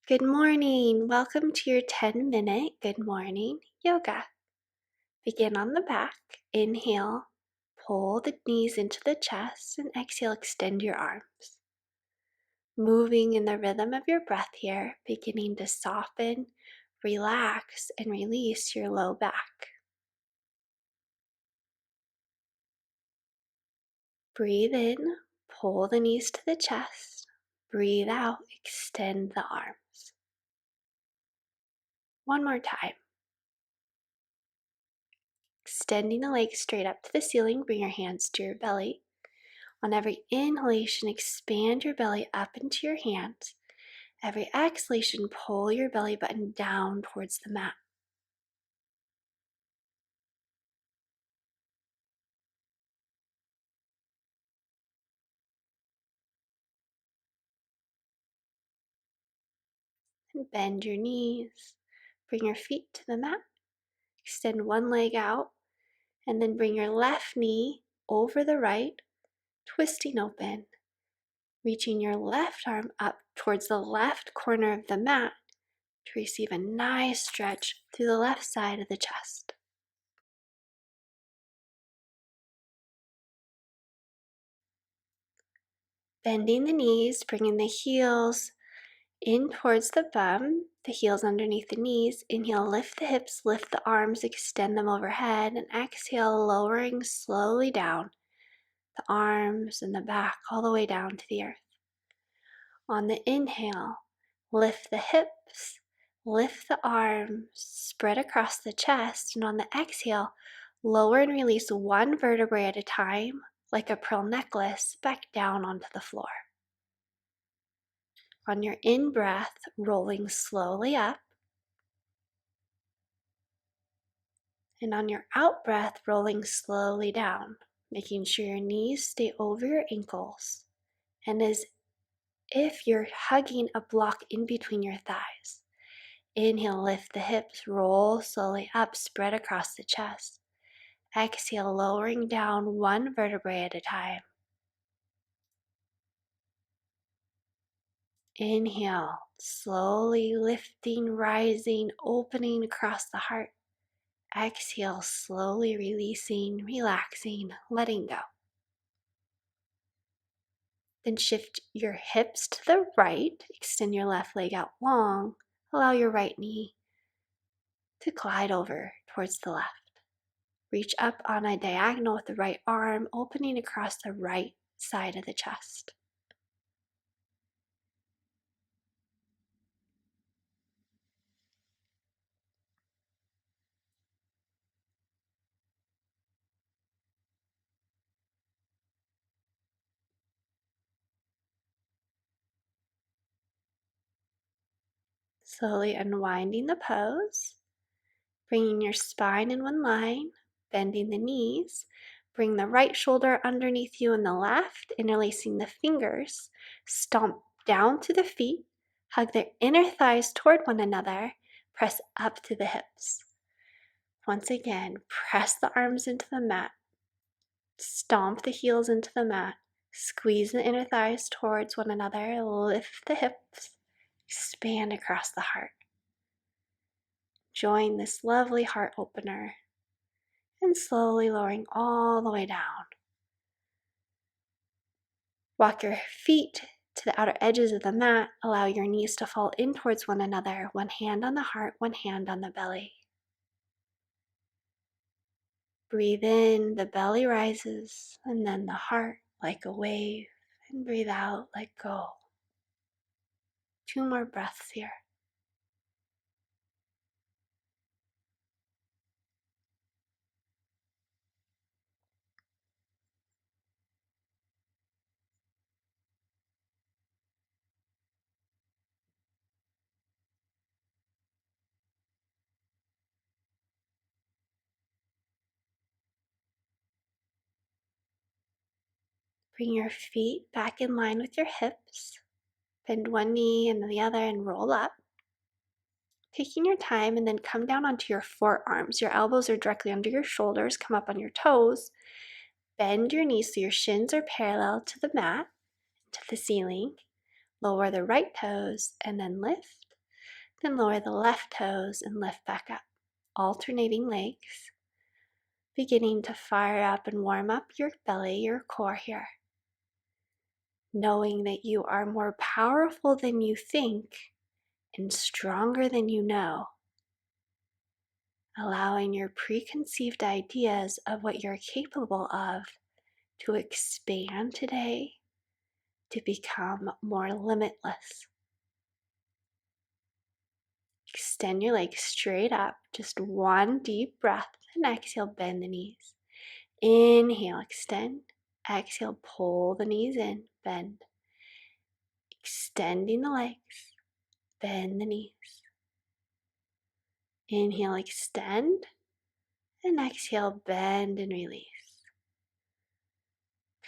Good morning. Welcome to your 10-minute good morning yoga. Begin on the back. Inhale, pull the knees into the chest, and exhale, extend your arms. Moving in the rhythm of your breath here, beginning to soften, relax, and release your low back. Breathe in, pull the knees to the chest. Breathe out, extend the arms. One more time. Extending the legs straight up to the ceiling, bring your hands to your belly. On every inhalation, expand your belly up into your hands. Every exhalation, pull your belly button down towards the mat. And bend your knees. Bring your feet to the mat. Extend one leg out, and then bring your left knee over the right, twisting open. Reaching your left arm up towards the left corner of the mat to receive a nice stretch through the left side of the chest. Bending the knees, bringing the heels in towards the bum, the heels underneath the knees. Inhale, lift the hips, lift the arms, extend them overhead, and exhale, lowering slowly down the arms and the back all the way down to the earth. On the inhale, lift the hips, lift the arms, spread across the chest, and on the exhale, lower and release one vertebrae at a time, like a pearl necklace, back down onto the floor. On your in-breath, rolling slowly up. And on your out-breath, rolling slowly down, making sure your knees stay over your ankles. And as if you're hugging a block in between your thighs. Inhale, lift the hips, roll slowly up, spread across the chest. Exhale, lowering down one vertebrae at a time. Inhale, slowly lifting, rising, opening across the heart. Exhale, slowly releasing, relaxing, letting go. Then shift your hips to the right, extend your left leg out long, allow your right knee to glide over towards the left. Reach up on a diagonal with the right arm, opening across the right side of the chest. Slowly unwinding the pose, bringing your spine in one line, bending the knees. Bring the right shoulder underneath you and the left, interlacing the fingers. Stomp down to the feet, hug their inner thighs toward one another, press up to the hips. Once again, press the arms into the mat, stomp the heels into the mat, squeeze the inner thighs towards one another, lift the hips, expand across the heart. Join this lovely heart opener and slowly lowering all the way down. Walk your feet to the outer edges of the mat. Allow your knees to fall in towards one another. One hand on the heart, one hand on the belly. Breathe in, the belly rises, and then the heart like a wave. And breathe out, let go. 2 more breaths here. Bring your feet back in line with your hips. Bend one knee and the other and roll up. Taking your time, and then come down onto your forearms. Your elbows are directly under your shoulders. Come up on your toes. Bend your knees so your shins are parallel to the mat, to the ceiling. Lower the right toes and then lift. Then lower the left toes and lift back up, alternating legs, beginning to fire up and warm up your belly, your core here. Knowing that you are more powerful than you think and stronger than you know. Allowing your preconceived ideas of what you're capable of to expand today, to become more limitless. Extend your legs straight up, just one deep breath, and exhale, bend the knees. Inhale, extend. Exhale, pull the knees in, bend. Extending the legs, bend the knees. Inhale, extend, and exhale, bend and release.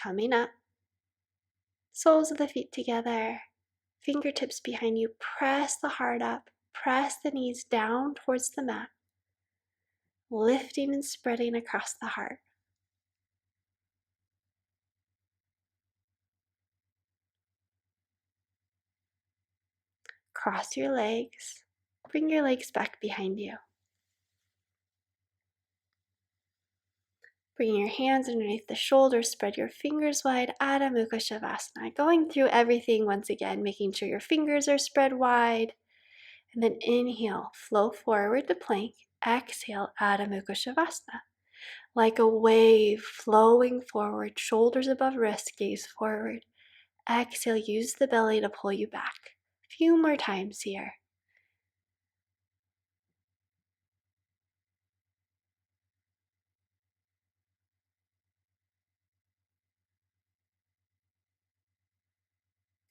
Coming up, soles of the feet together, fingertips behind you, press the heart up, press the knees down towards the mat, lifting and spreading across the heart. Cross your legs, bring your legs back behind you. Bring your hands underneath the shoulders, spread your fingers wide, Adho Mukha Shavasana. Going through everything once again, making sure your fingers are spread wide. And then inhale, flow forward to plank. Exhale, Adho Mukha Shavasana. Like a wave flowing forward, shoulders above wrists, gaze forward. Exhale, use the belly to pull you back. A few more times here.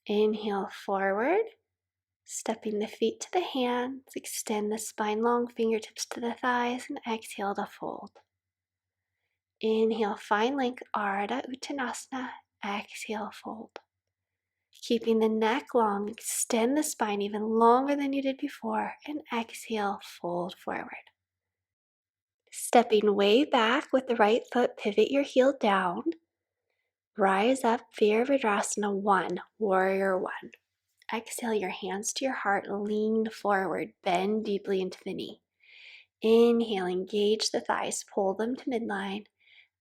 Inhale forward, stepping the feet to the hands, extend the spine long, fingertips to the thighs, and exhale to fold. Inhale, find length, Ardha Uttanasana. Exhale, fold. Keeping the neck long, extend the spine even longer than you did before, and exhale, fold forward. Stepping way back with the right foot, pivot your heel down. Rise up, Virabhadrasana 1, Warrior 1. Exhale your hands to your heart, lean forward, bend deeply into the knee. Inhale, engage the thighs, pull them to midline.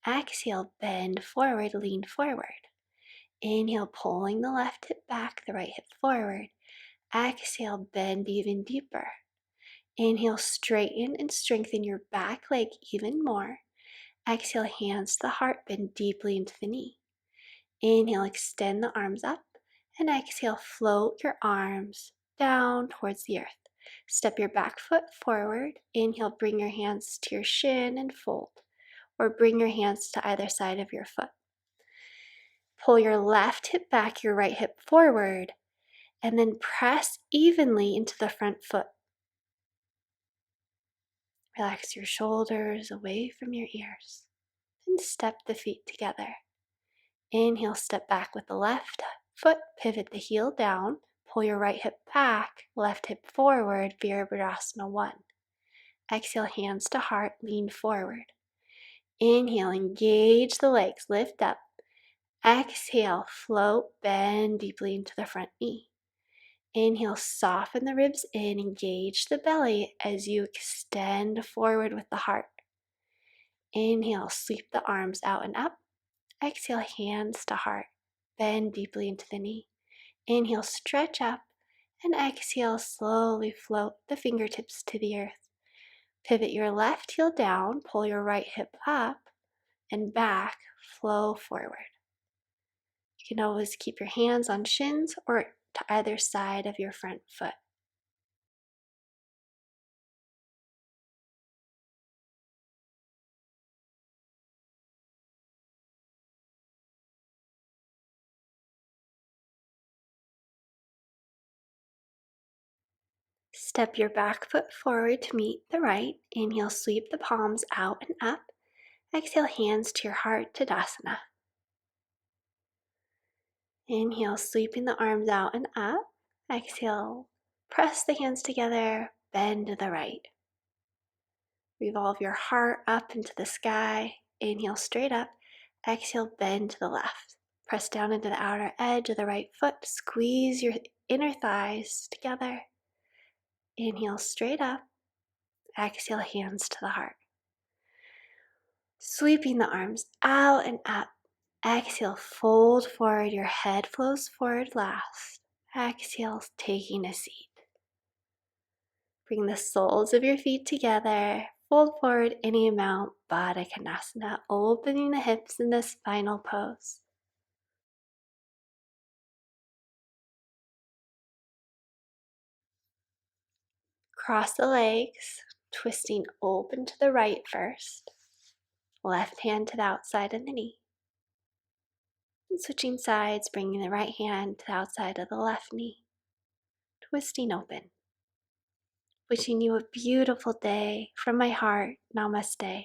Exhale, bend forward, lean forward. Inhale, pulling the left hip back, the right hip forward. Exhale, bend even deeper. Inhale, straighten and strengthen your back leg even more. Exhale, hands to the heart, bend deeply into the knee. Inhale, extend the arms up. And exhale, float your arms down towards the earth. Step your back foot forward. Inhale, bring your hands to your shin and fold. Or bring your hands to either side of your foot. Pull your left hip back, your right hip forward. And then press evenly into the front foot. Relax your shoulders away from your ears. And step the feet together. Inhale, step back with the left foot, pivot the heel down, pull your right hip back, left hip forward, Virabhadrasana 1. Exhale, hands to heart, lean forward. Inhale, engage the legs, lift up. Exhale, float, bend deeply into the front knee. Inhale, soften the ribs in, engage the belly as you extend forward with the heart. Inhale, sweep the arms out and up. Exhale, hands to heart. Bend deeply into the knee. Inhale, stretch up. And exhale, slowly float the fingertips to the earth. Pivot your left heel down, pull your right hip up and back, flow forward. You can always keep your hands on shins or to either side of your front foot. Step your back foot forward to meet the right. Inhale, sweep the palms out and up. Exhale, hands to your heart, Tadasana. Inhale, sweeping the arms out and up. Exhale, press the hands together, bend to the right. Revolve your heart up into the sky. Inhale, straight up. Exhale, bend to the left. Press down into the outer edge of the right foot. Squeeze your inner thighs together. Inhale straight up. Exhale, hands to the heart. Sweeping the arms out and up. Exhale, fold forward. Your head flows forward last. Exhale, taking a seat. Bring the soles of your feet together. Fold forward any amount. Baddha Konasana, opening the hips in this final pose. Cross the legs, twisting open to the right first. Left hand to the outside of the knee. And switching sides, bringing the right hand to the outside of the left knee. Twisting open. Wishing you a beautiful day from my heart. Namaste.